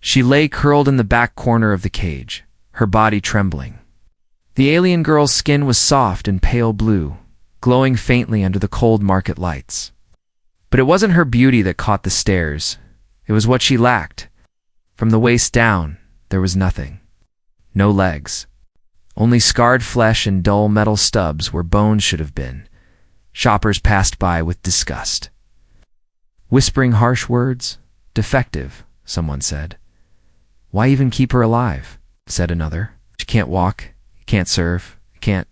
She lay curled in the back corner of the cage, her body trembling. The alien girl's skin was soft and pale blue, glowing faintly under the cold market lights. But it wasn't her beauty that caught the stares. It was what she lacked. From the waist down, there was nothing. No legs. Only scarred flesh and dull metal stubs where bones should have been. Shoppers passed by with disgust. Whispering harsh words, "Defective," someone said. "Why even keep her alive?" said another. "She can't walk, can't serve, can't..."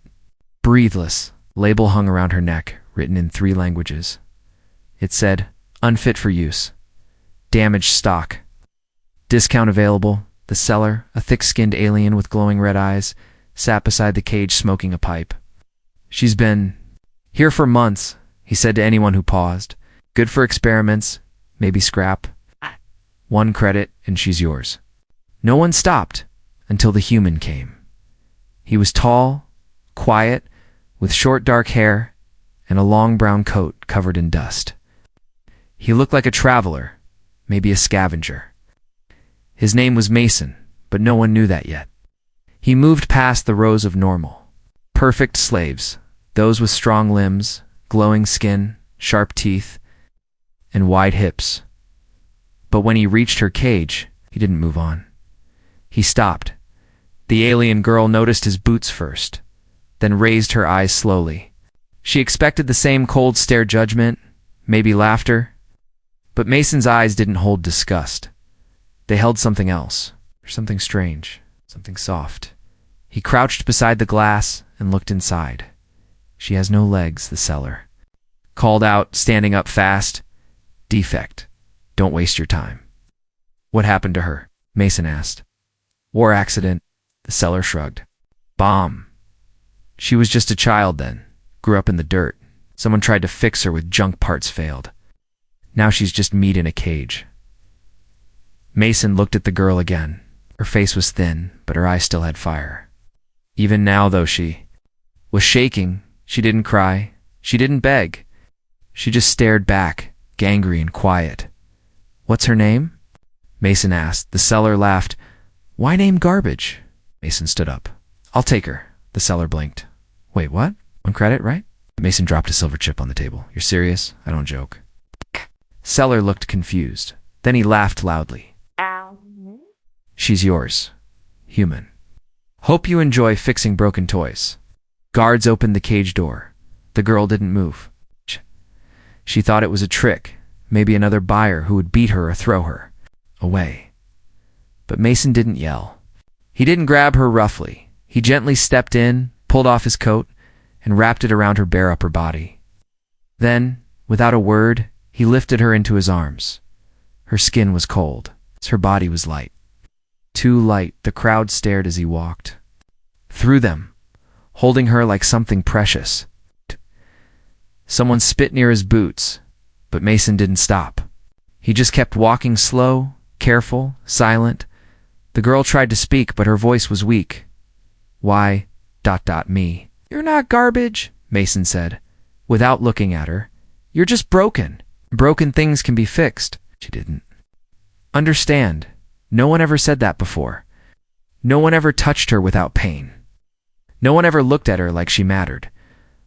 Breathless, label hung around her neck, written in 3 languages. It said, "Unfit for use. Damaged stock. Discount available." The seller, a thick-skinned alien with glowing red eyes, sat beside the cage smoking a pipe. "She's been here for months," he said to anyone who paused. "Good for experiments, maybe scrap. 1 credit and she's yours." No one stopped until the human came. He was tall, quiet, with short dark hair and a long brown coat covered in dust. He looked like a traveler, maybe a scavenger. His name was Mason, but no one knew that yet. He moved past the rows of normal, perfect slaves, those with strong limbs, glowing skin, sharp teeth, and wide hips. But when he reached her cage, he didn't move on. He stopped. The alien girl noticed his boots first, then raised her eyes slowly. She expected the same cold stare judgment, maybe laughter. But Mason's eyes didn't hold disgust. They held something else, something strange, something soft. He crouched beside the glass and looked inside. "She has no legs," the seller called out, standing up fast. "Defect. Don't waste your time." "What happened to her?" Mason asked. "War accident," the seller shrugged. "Bomb. She was just a child then, grew up in the dirt. Someone tried to fix her with junk parts, failed. Now she's just meat in a cage." Mason looked at the girl again. Her face was thin, but her eyes still had fire. Even now, though she was shaking, she didn't cry, she didn't beg. She just stared back, gangry and quiet. "What's her name?" Mason asked. The seller laughed. "Why name garbage?" Mason stood up. "I'll take her." The seller blinked. "Wait, what? 1 credit, right?" Mason dropped a silver chip on the table. "You're serious? I don't joke." Seller looked confused. Then he laughed loudly. "She's yours. Human. Hope you enjoy fixing broken toys." Guards opened the cage door. The girl didn't move. She thought it was a trick, maybe another buyer who would beat her or throw her away. But Mason didn't yell. He didn't grab her roughly. He gently stepped in, pulled off his coat, and wrapped it around her bare upper body. Then, without a word, he lifted her into his arms. Her skin was cold. Her body was light. Too light, the crowd stared as he walked. Through them, holding her like something precious. Someone spit near his boots, but Mason didn't stop. He just kept walking slow, careful, silent. The girl tried to speak, but her voice was weak. "Why, me. You're not garbage," Mason said, without looking at her. "You're just broken. Broken things can be fixed." She didn't understand. No one ever said that before. No one ever touched her without pain. No one ever looked at her like she mattered.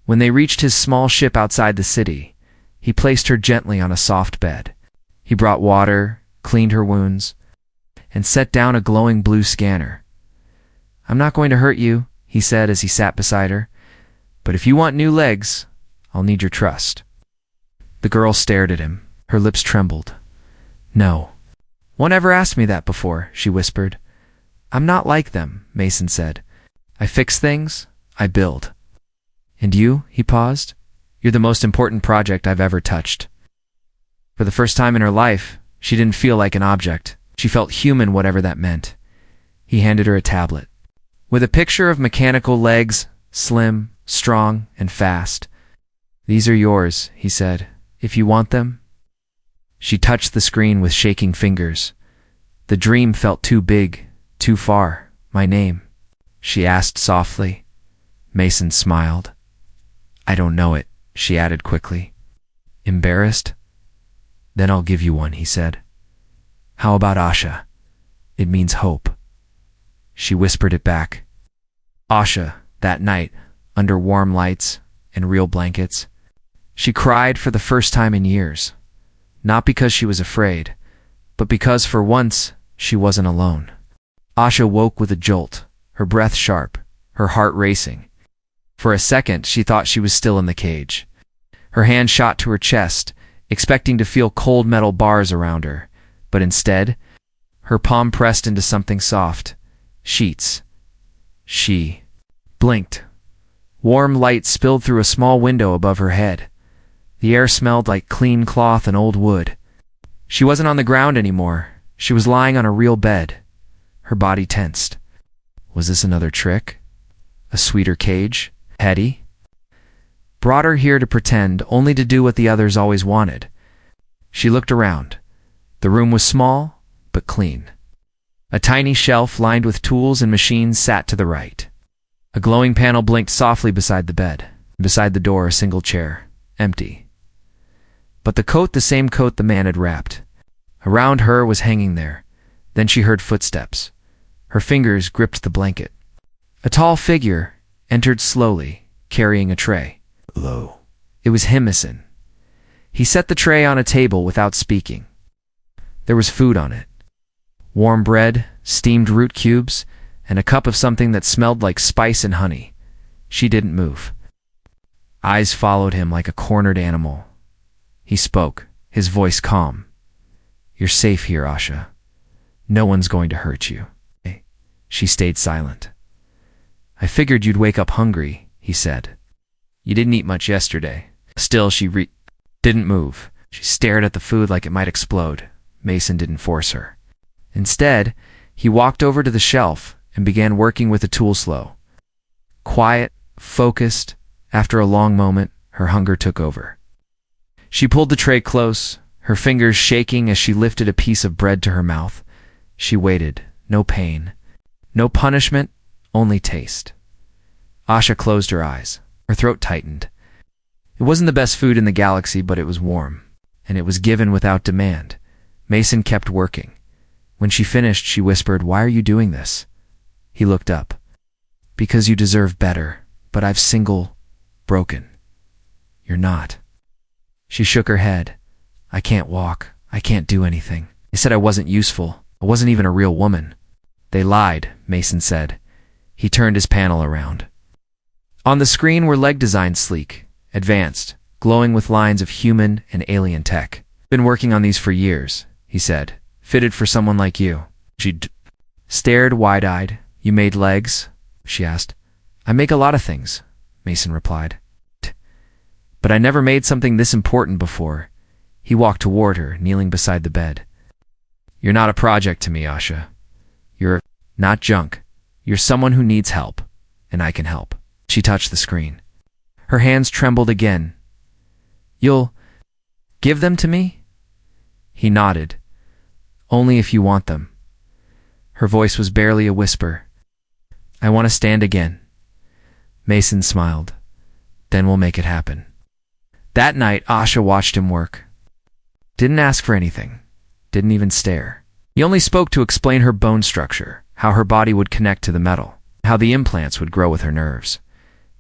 When they reached his small ship outside the city, he placed her gently on a soft bed. He brought water, cleaned her wounds, and set down a glowing blue scanner. "I'm not going to hurt you," he said as he sat beside her. "But if you want new legs, I'll need your trust." The girl stared at him. Her lips trembled. "No. One ever asked me that before," she whispered. "I'm not like them," Mason said. "I fix things, I build." "And you?" He paused. "You're the most important project I've ever touched." For the first time in her life, she didn't feel like an object. She felt human, whatever that meant. He handed her a tablet. With a picture of mechanical legs, slim, strong, and fast. "These are yours," he said, "if you want them." She touched the screen with shaking fingers. The dream felt too big, too far. "My name?" she asked softly. Mason smiled. "I don't know it," she added quickly. Embarrassed? "Then I'll give you one," he said. "How about Asha?" It means hope. She whispered it back. Asha, that night, under warm lights and real blankets, she cried for the first time in years. Not because she was afraid, but because for once she wasn't alone. Asha woke with a jolt, her breath sharp, her heart racing. For a second, she thought she was still in the cage. Her hand shot to her chest, expecting to feel cold metal bars around her, but instead, her palm pressed into something soft. Sheets. She blinked. Warm light spilled through a small window above her head. The air smelled like clean cloth and old wood. She wasn't on the ground anymore. She was lying on a real bed. Her body tensed. Was this another trick? A sweeter cage? Hetty? Brought her here to pretend, only to do what the others always wanted. She looked around. The room was small, but clean. A tiny shelf lined with tools and machines sat to the right. A glowing panel blinked softly beside the bed. Beside the door, a single chair, empty. But the same coat the man had wrapped. Around her was hanging there. Then she heard footsteps. Her fingers gripped the blanket. A tall figure entered slowly, carrying a tray. Hello. It was Himison. He set the tray on a table without speaking. There was food on it. Warm bread, steamed root cubes, and a cup of something that smelled like spice and honey. She didn't move. Eyes followed him like a cornered animal. He spoke, his voice calm. You're safe here, Asha. No one's going to hurt you. She stayed silent. I figured you'd wake up hungry, he said. You didn't eat much yesterday. Still, she didn't move. She stared at the food like it might explode. Mason didn't force her. Instead, he walked over to the shelf and began working with the tool slow. Quiet, focused, after a long moment, her hunger took over. She pulled the tray close, her fingers shaking as she lifted a piece of bread to her mouth. She waited. No pain. No punishment, only taste. Asha closed her eyes. Her throat tightened. It wasn't the best food in the galaxy, but it was warm, and it was given without demand. Mason kept working. When she finished, she whispered, "Why are you doing this?" He looked up. "Because you deserve better, but I've broken. You're not." She shook her head. "I can't walk. I can't do anything. They said I wasn't useful. I wasn't even a real woman." "They lied," Mason said. He turned his panel around. On the screen were leg designs, sleek, advanced, glowing with lines of human and alien tech. "Been working on these for years," he said. "Fitted for someone like you." She stared wide-eyed. "You made legs?" she asked. "I make a lot of things," Mason replied. "But I never made something this important before." He walked toward her, kneeling beside the bed. "You're not a project to me, Asha. You're not junk. You're someone who needs help, and I can help." She touched the screen. Her hands trembled again. "You'll give them to me?" He nodded. "Only if you want them." Her voice was barely a whisper. "I want to stand again." Mason smiled. "Then we'll make it happen." That night, Asha watched him work. Didn't ask for anything. Didn't even stare. He only spoke to explain her bone structure, how her body would connect to the metal, how the implants would grow with her nerves.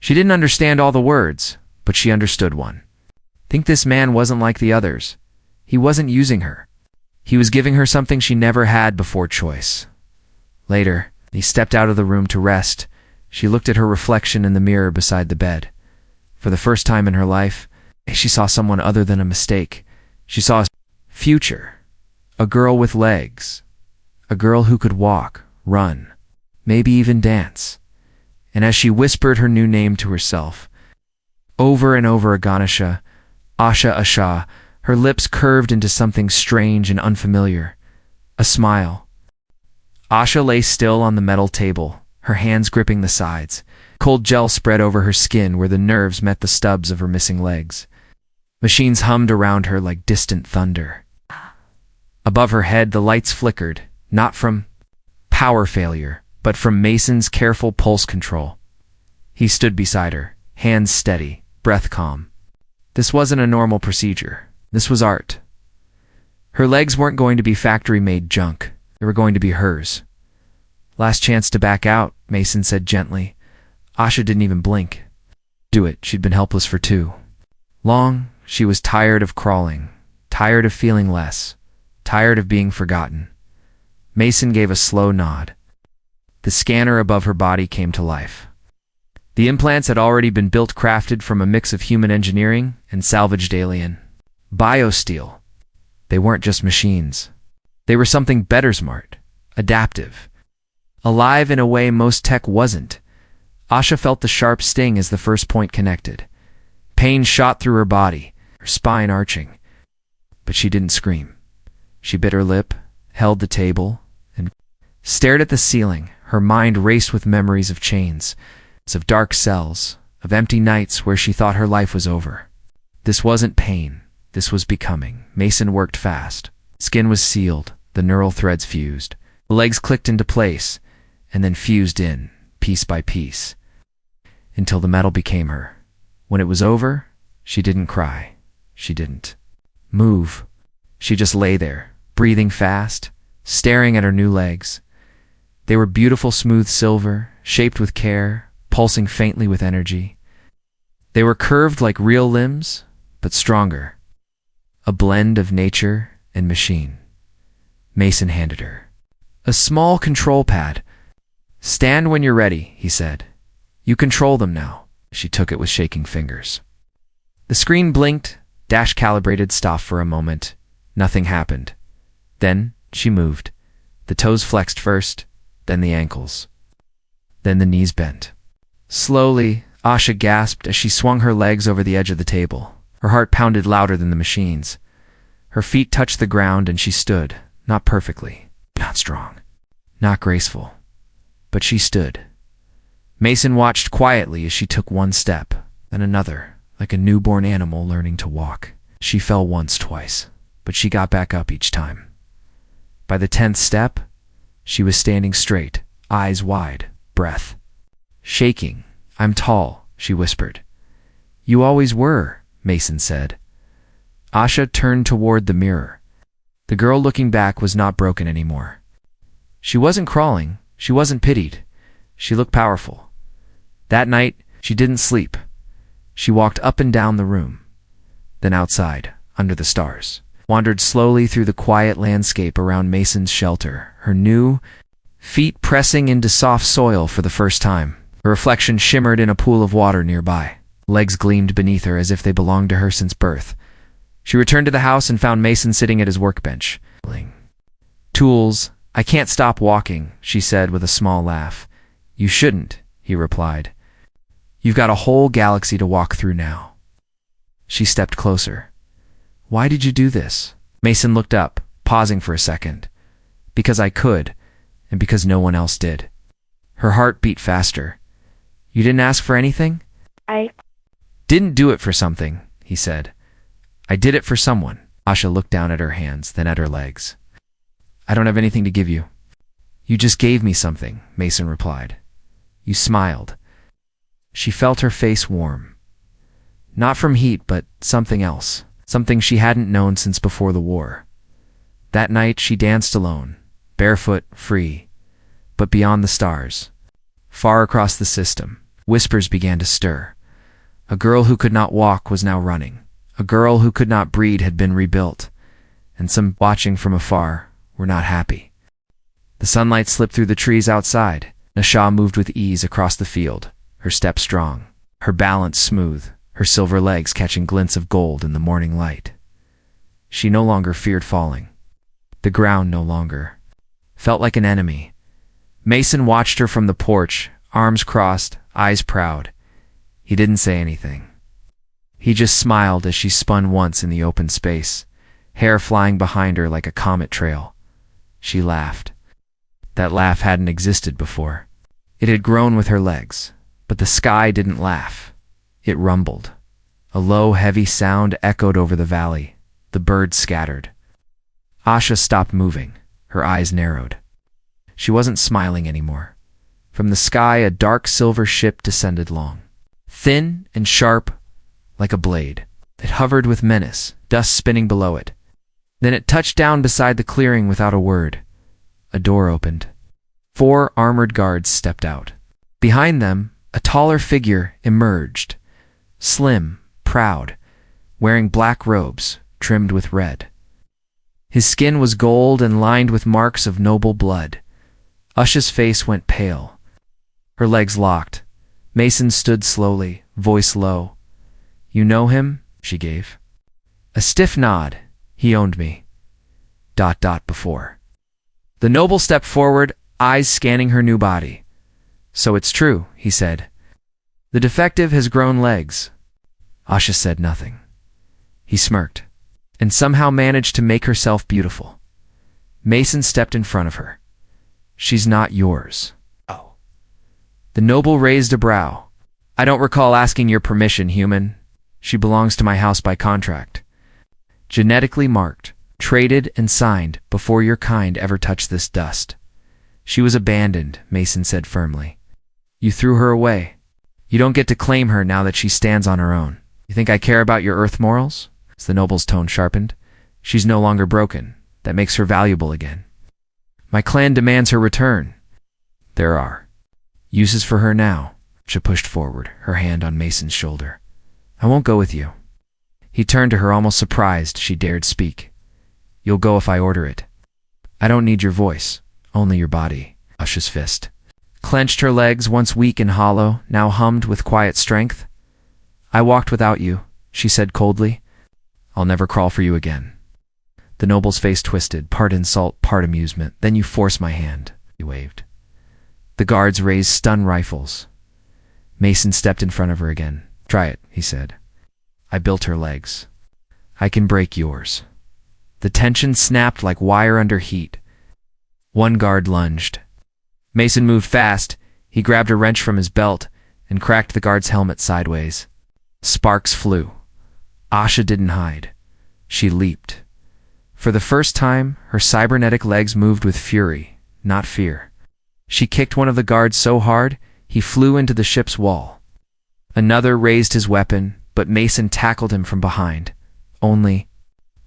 She didn't understand all the words, but she understood one. Think this man wasn't like the others. He wasn't using her. He was giving her something she never had before: choice. Later, he stepped out of the room to rest. She looked at her reflection in the mirror beside the bed. For the first time in her life, she saw someone other than a mistake. She saw a future. A girl with legs. A girl who could walk, run, maybe even dance. And as she whispered her new name to herself, over and over, Aganisha, Asha Asha, her lips curved into something strange and unfamiliar. A smile. Asha lay still on the metal table, her hands gripping the sides. Cold gel spread over her skin where the nerves met the stubs of her missing legs. Machines hummed around her like distant thunder. Above her head, the lights flickered, not from power failure, but from Mason's careful pulse control. He stood beside her, hands steady, breath calm. This wasn't a normal procedure. This was art. Her legs weren't going to be factory-made junk. They were going to be hers. Last chance to back out, Mason said gently. Asha didn't even blink. Do it, she'd been helpless for too long. She was tired of crawling, tired of feeling less, tired of being forgotten. Mason gave a slow nod. The scanner above her body came to life. The implants had already been built, crafted from a mix of human engineering and salvaged alien biosteel. They weren't just machines. They were something better, smart, adaptive, alive in a way most tech wasn't. Asha felt the sharp sting as the first point connected. Pain shot through her body, her spine arching. But she didn't scream. She bit her lip, held the table, and stared at the ceiling. Her mind raced with memories of chains, of dark cells, of empty nights where she thought her life was over. This wasn't pain. This was becoming. Mason worked fast. Skin was sealed. The neural threads fused. The legs clicked into place, and then fused in, piece by piece, until the metal became her. When it was over, she didn't cry. She didn't move. She just lay there, breathing fast, staring at her new legs. They were beautiful smooth silver, shaped with care, pulsing faintly with energy. They were curved like real limbs, but stronger. A blend of nature and machine. Mason handed her a small control pad. Stand when you're ready, he said. You control them now. She took it with shaking fingers. The screen blinked, dash calibrated, stopped for a moment. Nothing happened. Then she moved. The toes flexed first, then the ankles. Then the knees bent. Slowly, Asha gasped as she swung her legs over the edge of the table. Her heart pounded louder than the machine's. Her feet touched the ground and she stood, not perfectly, not strong, not graceful. But she stood. Mason watched quietly as she took one step, then another, like a newborn animal learning to walk. She fell once, twice, but she got back up each time. By the 10th step, she was standing straight, eyes wide, breath shaking. I'm tall, she whispered. You always were, Mason said. Asha turned toward the mirror. The girl looking back was not broken anymore. She wasn't crawling. She wasn't pitied. She looked powerful. That night, she didn't sleep. She walked up and down the room. Then outside, under the stars, wandered slowly through the quiet landscape around Mason's shelter, her new feet pressing into soft soil for the first time. Her reflection shimmered in a pool of water nearby. Legs gleamed beneath her as if they belonged to her since birth. She returned to the house and found Mason sitting at his workbench. Tools. I can't stop walking, she said with a small laugh. You shouldn't, he replied. You've got a whole galaxy to walk through now. She stepped closer. Why did you do this? Mason looked up, pausing for a second. Because I could, and because no one else did. Her heart beat faster. You didn't ask for anything? I didn't do it for something, he said. I did it for someone. Asha looked down at her hands, then at her legs. I don't have anything to give you. You just gave me something, Mason replied. You smiled. She felt her face warm. Not from heat, but something else. Something she hadn't known since before the war. That night she danced alone, barefoot, free, but beyond the stars. Far across the system, whispers began to stir. A girl who could not walk was now running. A girl who could not breed had been rebuilt, and some watching from afar were not happy. The sunlight slipped through the trees outside. Nasha moved with ease across the field, her step strong, her balance smooth, her silver legs catching glints of gold in the morning light. She no longer feared falling. The ground no longer felt like an enemy. Mason watched her from the porch, arms crossed, eyes proud. He didn't say anything. He just smiled as she spun once in the open space, hair flying behind her like a comet trail. She laughed. That laugh hadn't existed before. It had grown with her legs, but the sky didn't laugh. It rumbled. A low, heavy sound echoed over the valley. The birds scattered. Asha stopped moving. Her eyes narrowed. She wasn't smiling anymore. From the sky, a dark silver ship descended long, thin and sharp, like a blade. It hovered with menace, dust spinning below it. Then it touched down beside the clearing without a word. a door opened. 4 armored guards stepped out. Behind them, a taller figure emerged, slim, proud, wearing black robes trimmed with red. His skin was gold and lined with marks of noble blood. Usha's face went pale. Her legs locked. Mason stood slowly, voice low. "You know him?" she gave. A stiff nod. "He owned me. ... before." The noble stepped forward, eyes scanning her new body. "So it's true," he said. "The defective has grown legs." Usha said nothing. He smirked, and somehow managed to make herself beautiful. Mason stepped in front of her. "She's not yours." "Oh." The noble raised a brow. "I don't recall asking your permission, human. She belongs to my house by contract. Genetically marked, traded and signed before your kind ever touched this dust." "She was abandoned," Mason said firmly. "You threw her away. You don't get to claim her now that she stands on her own. You think I care about your earth morals?" As the noble's tone sharpened. "She's no longer broken. That makes her valuable again. My clan demands her return. There are uses for her now." She pushed forward, her hand on Mason's shoulder. "I won't go with you." He turned to her, almost surprised she dared speak. "You'll go if I order it." "I don't need your voice, only your body." Usha's fist clenched. Her legs, once weak and hollow, now hummed with quiet strength. "I walked without you," she said coldly. "I'll never crawl for you again." The noble's face twisted, part insult, part amusement. "Then you force my hand," he waved. The guards raised stun rifles. Mason stepped in front of her again. "Try it," he said. "I built her legs. I can break yours." The tension snapped like wire under heat. One guard lunged. Mason moved fast. He grabbed a wrench from his belt and cracked the guard's helmet sideways. Sparks flew. Usha didn't hide. She leaped. For the first time, her cybernetic legs moved with fury, not fear. She kicked one of the guards so hard, he flew into the ship's wall. Another raised his weapon, but Mason tackled him from behind. Only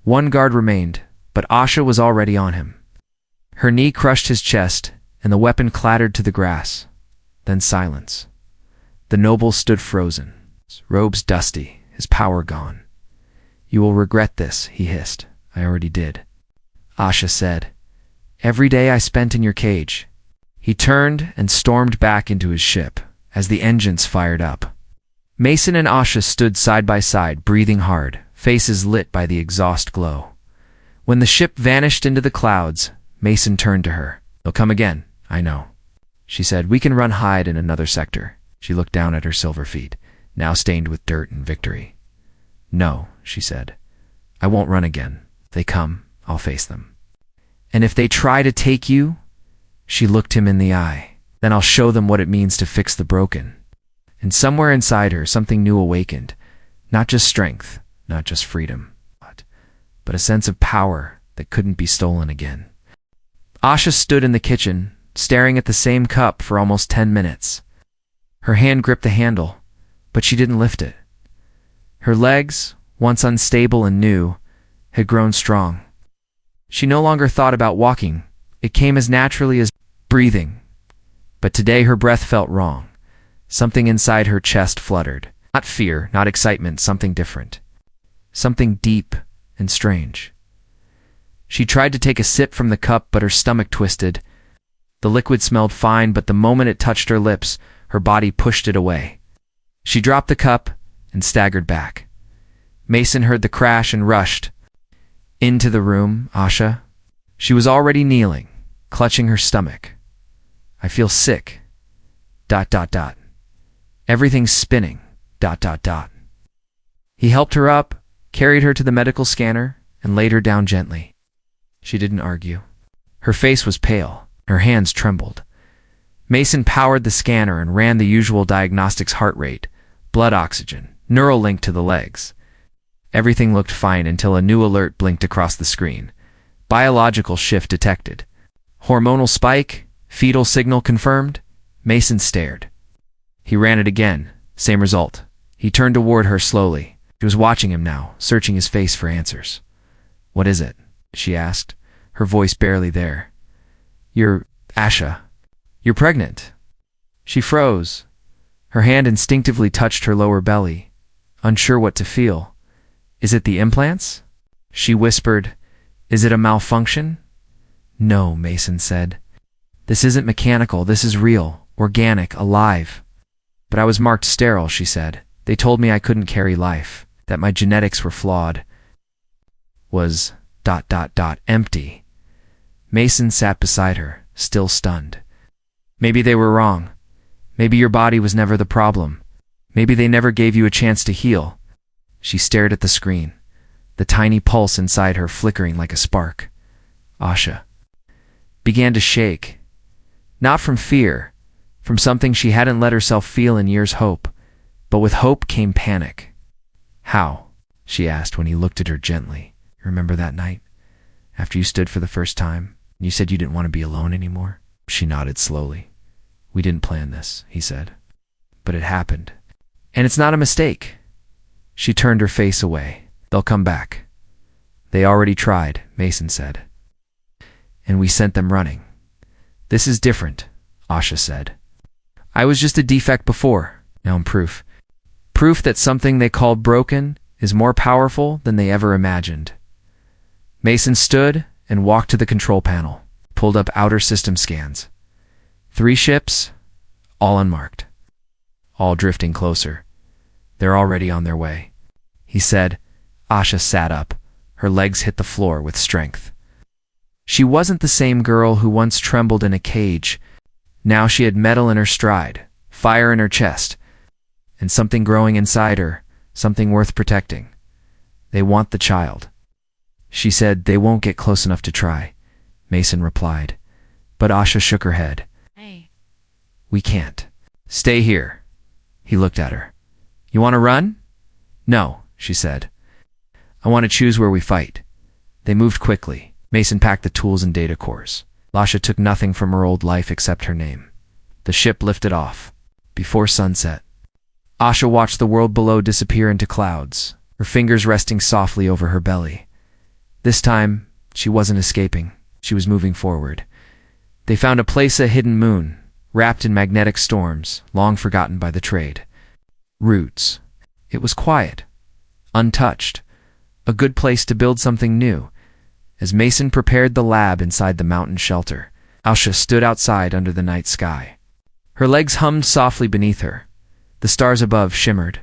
one guard remained, but Usha was already on him. Her knee crushed his chest, and the weapon clattered to the grass. Then silence. The noble stood frozen, his robes dusty, his power gone. "You will regret this," he hissed. "I already did." Usha said, "Every day I spent in your cage." He turned and stormed back into his ship as the engines fired up. Mason and Usha stood side by side, breathing hard, faces lit by the exhaust glow. When the ship vanished into the clouds, Mason turned to her. "They'll come again, I know," she said. "We can run hide in another sector." She looked down at her silver feet, now stained with dirt and victory. "No," she said. "I won't run again. If they come, I'll face them. And if they try to take you," she looked him in the eye, "then I'll show them what it means to fix the broken." And somewhere inside her, something new awakened. Not just strength, not just freedom, but a sense of power that couldn't be stolen again. Usha stood in the kitchen, staring at the same cup for almost 10 minutes. Her hand gripped the handle, but she didn't lift it. Her legs, once unstable and new, had grown strong. She no longer thought about walking. It came as naturally as breathing. But today her breath felt wrong. Something inside her chest fluttered. Not fear, not excitement, something different. Something deep and strange. She tried to take a sip from the cup, but her stomach twisted. The liquid smelled fine, but the moment it touched her lips, her body pushed it away. She dropped the cup and staggered back. Mason heard the crash and rushed into the room. "Usha." She was already kneeling, clutching her stomach. "I feel sick. ... Everything's spinning. ... He helped her up, carried her to the medical scanner, and laid her down gently. She didn't argue. Her face was pale, her hands trembled. Mason powered the scanner and ran the usual diagnostics: heart rate, blood oxygen, neural link to the legs. Everything looked fine until a new alert blinked across the screen. Biological shift detected. Hormonal spike, fetal signal confirmed. Mason stared. He ran it again, same result. He turned toward her slowly. She was watching him now, searching his face for answers. "What is it?" she asked, her voice barely there. Asha, you're pregnant." She froze. Her hand instinctively touched her lower belly, unsure what to feel. "Is it the implants?" She whispered. "Is it a malfunction?" "No," Mason said. "This isn't mechanical, this is real, organic, alive." "But I was marked sterile," she said. "They told me I couldn't carry life, that my genetics were flawed." Was ... empty. Mason sat beside her, still stunned. "Maybe they were wrong. Maybe your body was never the problem. Maybe they never gave you a chance to heal." She stared at the screen, the tiny pulse inside her flickering like a spark. Asha began to shake. Not from fear, from something she hadn't let herself feel in years. Hope. But with hope came panic. "How?" she asked when he looked at her gently. "Remember that night? After you stood for the first time, and you said you didn't want to be alone anymore?" She nodded slowly. "We didn't plan this," he said. "But it happened. And it's not a mistake." She turned her face away. "They'll come back." "They already tried," Mason said. "And we sent them running." "This is different," Asha said. "I was just a defect before. Now I'm proof. Proof that something they called broken is more powerful than they ever imagined." Mason stood and walked to the control panel, pulled up outer system scans. 3 ships, all unmarked, all drifting closer. "They're already on their way," he said. Asha sat up. Her legs hit the floor with strength. She wasn't the same girl who once trembled in a cage. Now she had metal in her stride, fire in her chest, and something growing inside her, something worth protecting. "They want the child." She said. "They won't get close enough to try," Mason replied. But Asha shook her head. "We can't." "Stay here." He looked at her. "You want to run?" "No," she said. "I want to choose where we fight." They moved quickly. Mason packed the tools and data cores. Asha took nothing from her old life except her name. The ship lifted off. Before sunset, Asha watched the world below disappear into clouds, her fingers resting softly over her belly. This time, she wasn't escaping. She was moving forward. They found a hidden moon, wrapped in magnetic storms, long forgotten by the trade. Roots. It was quiet, untouched, a good place to build something new. As Mason prepared the lab inside the mountain shelter, Asha stood outside under the night sky. Her legs hummed softly beneath her. The stars above shimmered.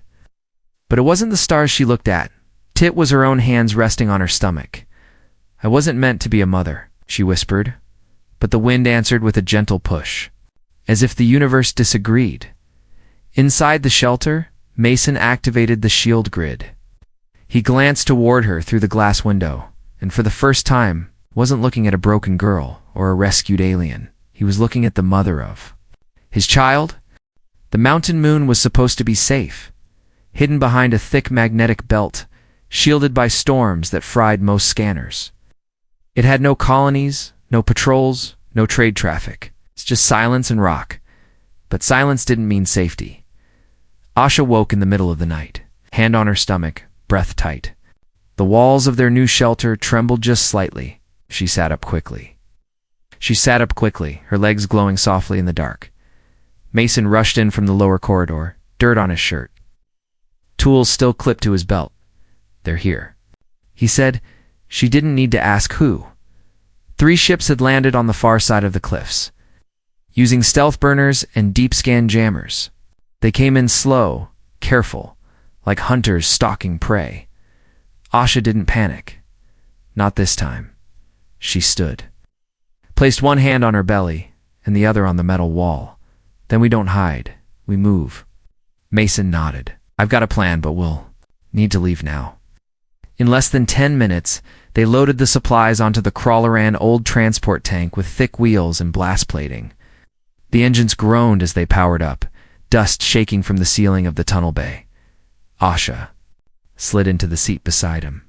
But it wasn't the stars she looked at. It was her own hands resting on her stomach. "I wasn't meant to be a mother," she whispered. But the wind answered with a gentle push, as if the universe disagreed. Inside the shelter, Mason activated the shield grid. He glanced toward her through the glass window, and for the first time, wasn't looking at a broken girl or a rescued alien. He was looking at the mother of his child. The mountain moon was supposed to be safe, hidden behind a thick magnetic belt, shielded by storms that fried most scanners. It had no colonies, no patrols, no trade traffic. It's just silence and rock. But silence didn't mean safety. Asha woke in the middle of the night, hand on her stomach, breath tight. The walls of their new shelter trembled just slightly. She sat up quickly, her legs glowing softly in the dark. Mason rushed in from the lower corridor, dirt on his shirt. Tools still clipped to his belt. "They're here," he said. She didn't need to ask who. 3 ships had landed on the far side of the cliffs, using stealth burners and deep scan jammers. They came in slow, careful, like hunters stalking prey. Asha didn't panic. Not this time. She stood, placed one hand on her belly and the other on the metal wall. "Then we don't hide, we move." Mason nodded. "I've got a plan, but we'll need to leave now." In less than 10 minutes, they loaded the supplies onto the Crawleran old transport tank with thick wheels and blast plating. The engines groaned as they powered up, dust shaking from the ceiling of the tunnel bay. Asha slid into the seat beside him.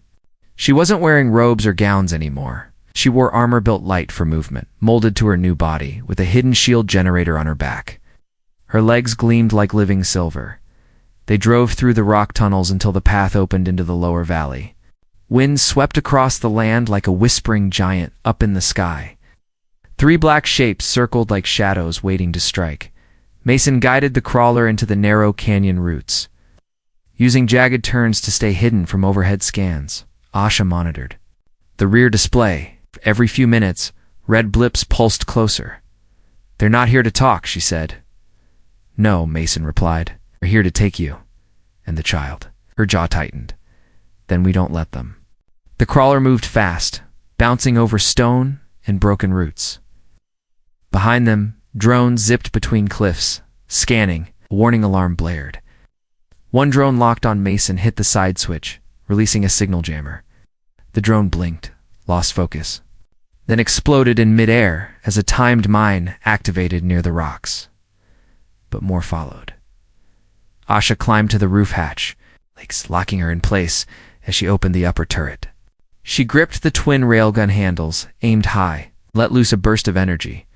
She wasn't wearing robes or gowns anymore. She wore armor built light for movement, molded to her new body, with a hidden shield generator on her back. Her legs gleamed like living silver. They drove through the rock tunnels until the path opened into the lower valley. Wind swept across the land like a whispering giant up in the sky. Three black shapes circled like shadows waiting to strike. Mason guided the crawler into the narrow canyon roots. Using jagged turns to stay hidden from overhead scans, Asha monitored the rear display. Every few minutes, red blips pulsed closer. "They're not here to talk," she said. "No," Mason replied. "They're here to take you." And the child. Her jaw tightened. "Then we don't let them." The crawler moved fast, bouncing over stone and broken roots. Behind them, drones zipped between cliffs, scanning. A warning alarm blared. One drone locked on Mason hit the side switch, releasing a signal jammer. The drone blinked, lost focus, then exploded in midair as a timed mine activated near the rocks. But more followed. Asha climbed to the roof hatch, legs locking her in place as she opened the upper turret. She gripped the twin railgun handles, aimed high, let loose a burst of energy.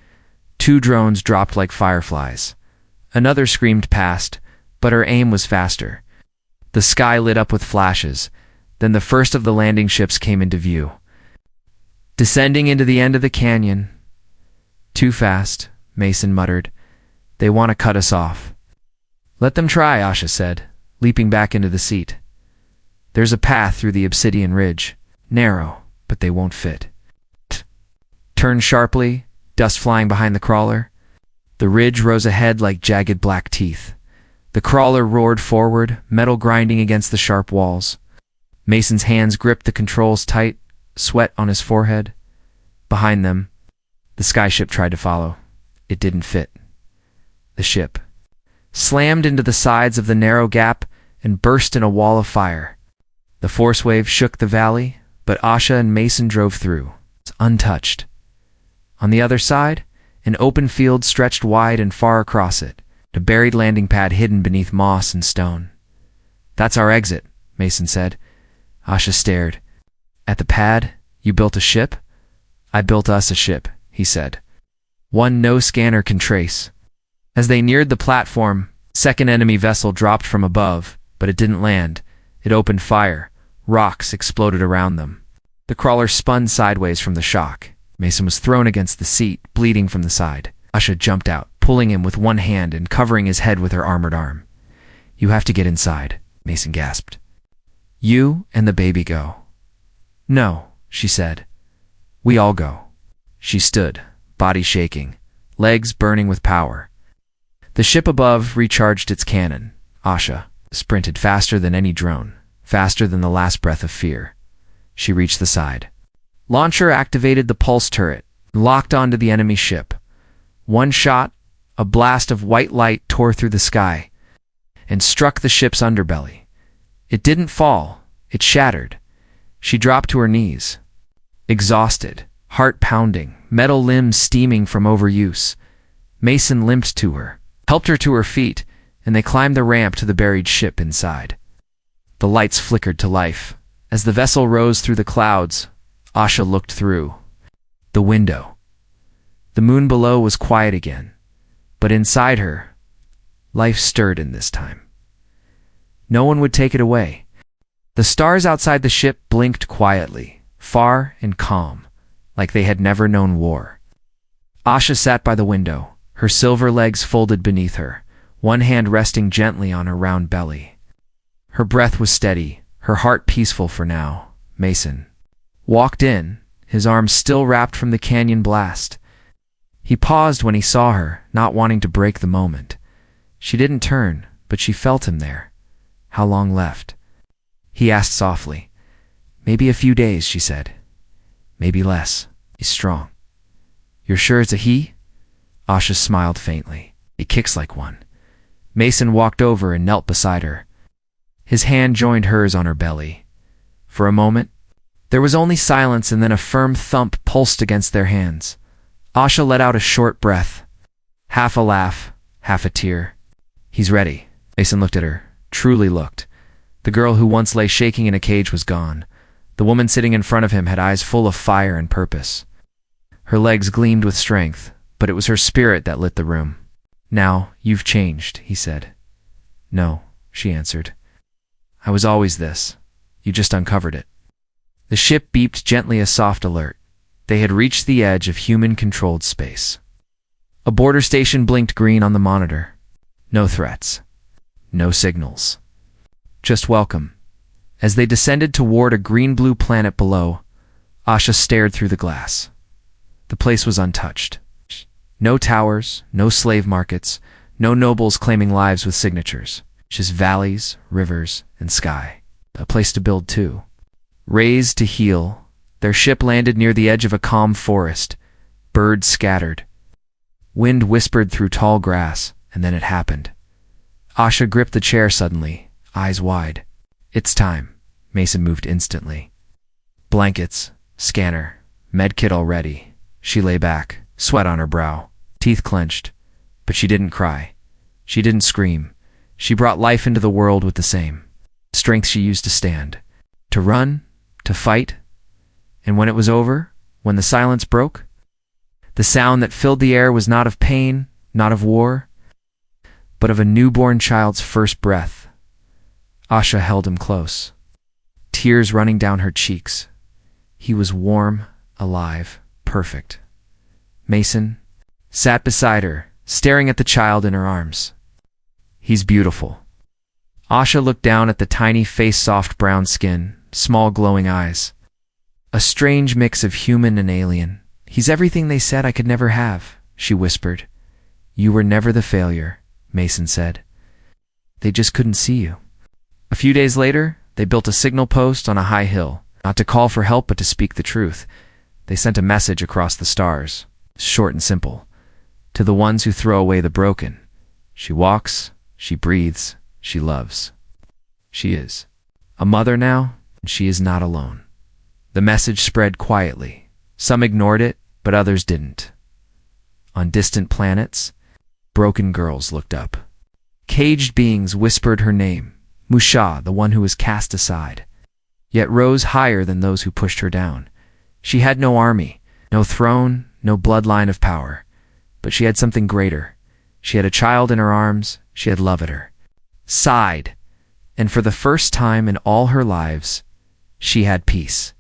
Two drones dropped like fireflies. Another screamed past, but her aim was faster. The sky lit up with flashes. Then the first of the landing ships came into view, descending into the end of the canyon. "Too fast," Mason muttered. "They want to cut us off." "Let them try," Asha said, leaping back into the seat. "There's a path through the obsidian ridge. Narrow, but they won't fit." Turned sharply, dust flying behind the crawler. The ridge rose ahead like jagged black teeth. The crawler roared forward, metal grinding against the sharp walls. Mason's hands gripped the controls tight, sweat on his forehead. Behind them, the skyship tried to follow. It didn't fit. The ship slammed into the sides of the narrow gap and burst in a wall of fire. The force wave shook the valley, but Asha and Mason drove through, untouched. On the other side, an open field stretched wide and far across it, a buried landing pad hidden beneath moss and stone. "That's our exit," Mason said. Asha stared. "At the pad, you built a ship?" "I built us a ship," he said. "One no scanner can trace." As they neared the platform, a second enemy vessel dropped from above, but it didn't land. It opened fire. Rocks exploded around them. The crawler spun sideways from the shock. Mason was thrown against the seat, bleeding from the side. Asha jumped out, pulling him with one hand and covering his head with her armored arm. "You have to get inside," Mason gasped. "You and the baby go." "No," she said. "We all go." She stood, body shaking, legs burning with power. The ship above recharged its cannon. Asha sprinted faster than any drone, faster than the last breath of fear. She reached the side. Launcher activated the pulse turret, locked onto the enemy ship. One shot, a blast of white light tore through the sky and struck the ship's underbelly. It didn't fall, it shattered. She dropped to her knees, exhausted, heart pounding, metal limbs steaming from overuse. Mason limped to her, helped her to her feet, and they climbed the ramp to the buried ship inside. The lights flickered to life. As the vessel rose through the clouds, Asha looked through the window. The moon below was quiet again, but inside her, life stirred in this time. No one would take it away. The stars outside the ship blinked quietly, far and calm, like they had never known war. Asha sat by the window, her silver legs folded beneath her, one hand resting gently on her round belly. Her breath was steady, her heart peaceful for now. Mason walked in, his arms still wrapped from the canyon blast. He paused when he saw her, not wanting to break the moment. She didn't turn, but she felt him there. "How long left?" He asked softly. "Maybe a few days," she said. "Maybe less. He's strong." "You're sure it's a he?" Asha smiled faintly. "He kicks like one." Mason walked over and knelt beside her. His hand joined hers on her belly. For a moment, there was only silence, and then a firm thump pulsed against their hands. Asha let out a short breath, half a laugh, half a tear. "He's ready." Mason looked at her, truly looked. The girl who once lay shaking in a cage was gone. The woman sitting in front of him had eyes full of fire and purpose. Her legs gleamed with strength, but it was her spirit that lit the room. "Now, you've changed," he said. "No," she answered. "I was always this. You just uncovered it." The ship beeped gently, a soft alert. They had reached the edge of human-controlled space. A border station blinked green on the monitor. No threats. No signals. Just welcome. As they descended toward a green-blue planet below, Asha stared through the glass. The place was untouched. No towers, no slave markets, no nobles claiming lives with signatures. Just valleys, rivers, and sky. A place to build too. Raised to heal, their ship landed near the edge of a calm forest. Birds scattered. Wind whispered through tall grass, and then it happened. Asha gripped the chair suddenly, eyes wide. It's time. Mason moved instantly. Blankets, scanner, medkit all ready. She lay back, sweat on her brow, teeth clenched. But she didn't cry. She didn't scream. She brought life into the world with the same strength she used to stand, to run, to fight. And when it was over, when the silence broke, the sound that filled the air was not of pain, not of war, but of a newborn child's first breath. Asha held him close, tears running down her cheeks. He was warm, alive, perfect. Mason sat beside her, staring at the child in her arms. He's beautiful. Asha looked down at the tiny face, soft brown skin, small glowing eyes. A strange mix of human and alien. He's everything they said I could never have, she whispered. You were never the failure, Mason said. They just couldn't see you. A few days later, they built a signal post on a high hill, not to call for help but to speak the truth. They sent a message across the stars, short and simple. To the ones who throw away the broken. She walks, she breathes, she loves. She is a mother now, and she is not alone. The message spread quietly. Some ignored it, but others didn't. On distant planets, broken girls looked up. Caged beings whispered her name, Musha, the one who was cast aside, yet rose higher than those who pushed her down. She had no army, no throne, no bloodline of power, but she had something greater. She had a child in her arms, she had love at her side, and for the first time in all her lives, she had peace.